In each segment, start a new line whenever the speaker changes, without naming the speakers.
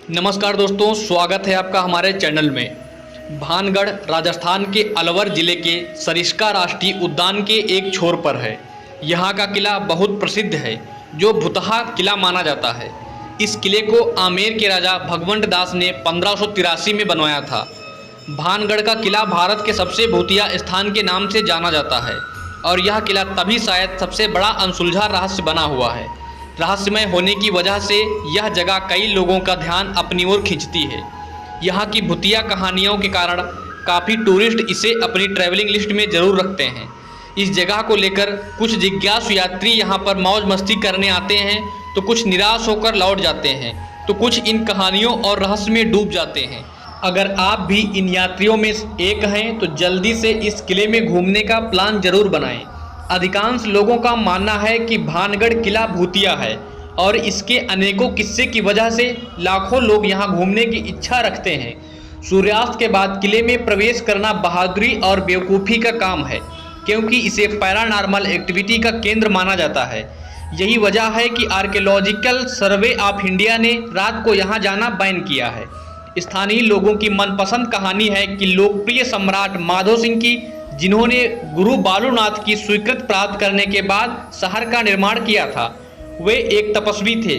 नमस्कार दोस्तों, स्वागत है आपका हमारे चैनल में। भानगढ़ राजस्थान के अलवर ज़िले के सरिस्का राष्ट्रीय उद्यान के एक छोर पर है। यहाँ का किला बहुत प्रसिद्ध है, जो भुतहा किला माना जाता है। इस किले को आमेर के राजा भगवंत दास ने 1583 में बनवाया था। भानगढ़ का किला भारत के सबसे भूतिया स्थान के नाम से जाना जाता है और यह किला तभी शायद सबसे बड़ा अनसुलझा रहस्य बना हुआ है। रहस्यमय होने की वजह से यह जगह कई लोगों का ध्यान अपनी ओर खींचती है। यहाँ की भूतिया कहानियों के कारण काफ़ी टूरिस्ट इसे अपनी ट्रैवलिंग लिस्ट में ज़रूर रखते हैं। इस जगह को लेकर कुछ जिज्ञासु यात्री यहाँ पर मौज मस्ती करने आते हैं तो कुछ निराश होकर लौट जाते हैं, तो कुछ इन कहानियों और रहस्य में डूब जाते हैं। अगर आप भी इन यात्रियों में एक हैं तो जल्दी से इस किले में घूमने का प्लान जरूर बनाएं। अधिकांश लोगों का मानना है कि भानगढ़ किला भूतिया है और इसके अनेकों किस्से की वजह से लाखों लोग यहां घूमने की इच्छा रखते हैं। सूर्यास्त के बाद किले में प्रवेश करना बहादुरी और बेवकूफ़ी का काम है, क्योंकि इसे पैरानॉर्मल एक्टिविटी का केंद्र माना जाता है। यही वजह है कि आर्कियोलॉजिकल सर्वे ऑफ इंडिया ने रात को यहां जाना बैन किया है। स्थानीय लोगों की मनपसंद कहानी है कि लोकप्रिय सम्राट माधो सिंह की, जिन्होंने गुरु बालूनाथ की स्वीकृति प्राप्त करने के बाद शहर का निर्माण किया था। वे एक तपस्वी थे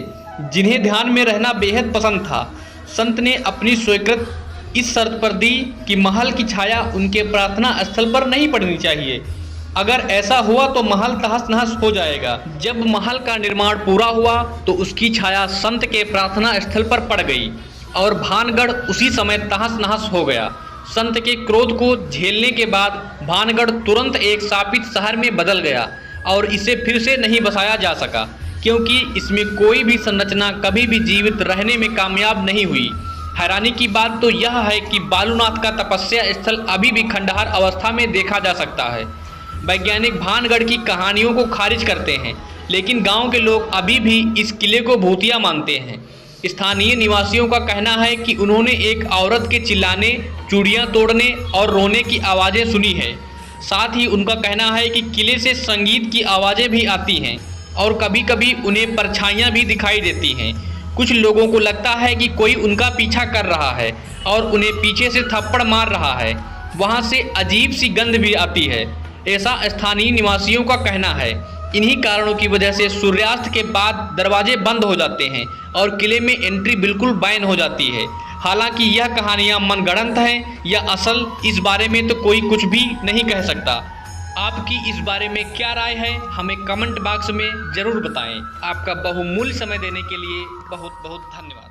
जिन्हें ध्यान में रहना बेहद पसंद था। संत ने अपनी स्वीकृति इस शर्त पर दी कि महल की छाया उनके प्रार्थना स्थल पर नहीं पड़नी चाहिए। अगर ऐसा हुआ तो महल तहस नहस हो जाएगा। जब महल का निर्माण पूरा हुआ तो उसकी छाया संत के प्रार्थना स्थल पर पड़ गई और भानगढ़ उसी समय तहस नहस हो गया। संत के क्रोध को झेलने के बाद भानगढ़ तुरंत एक शापित शहर में बदल गया और इसे फिर से नहीं बसाया जा सका, क्योंकि इसमें कोई भी संरचना कभी भी जीवित रहने में कामयाब नहीं हुई। हैरानी की बात तो यह है कि बालूनाथ का तपस्या स्थल अभी भी खंडहर अवस्था में देखा जा सकता है। वैज्ञानिक भानगढ़ की कहानियों को खारिज करते हैं, लेकिन गाँव के लोग अभी भी इस किले को भूतिया मानते हैं। स्थानीय निवासियों का कहना है कि उन्होंने एक औरत के चिल्लाने, चूड़ियाँ तोड़ने और रोने की आवाज़ें सुनी है। साथ ही उनका कहना है कि किले से संगीत की आवाज़ें भी आती हैं और कभी कभी उन्हें परछाइयाँ भी दिखाई देती हैं। कुछ लोगों को लगता है कि कोई उनका पीछा कर रहा है और उन्हें पीछे से थप्पड़ मार रहा है। वहाँ से अजीब सी गंध भी आती है, ऐसा स्थानीय निवासियों का कहना है। इन्हीं कारणों की वजह से सूर्यास्त के बाद दरवाजे बंद हो जाते हैं और किले में एंट्री बिल्कुल बैन हो जाती है। हालांकि यह कहानियां मनगढ़ंत हैं या असल, इस बारे में तो कोई कुछ भी नहीं कह सकता। आपकी इस बारे में क्या राय है, हमें कमेंट बॉक्स में ज़रूर बताएं। आपका बहुमूल्य समय देने के लिए बहुत बहुत धन्यवाद।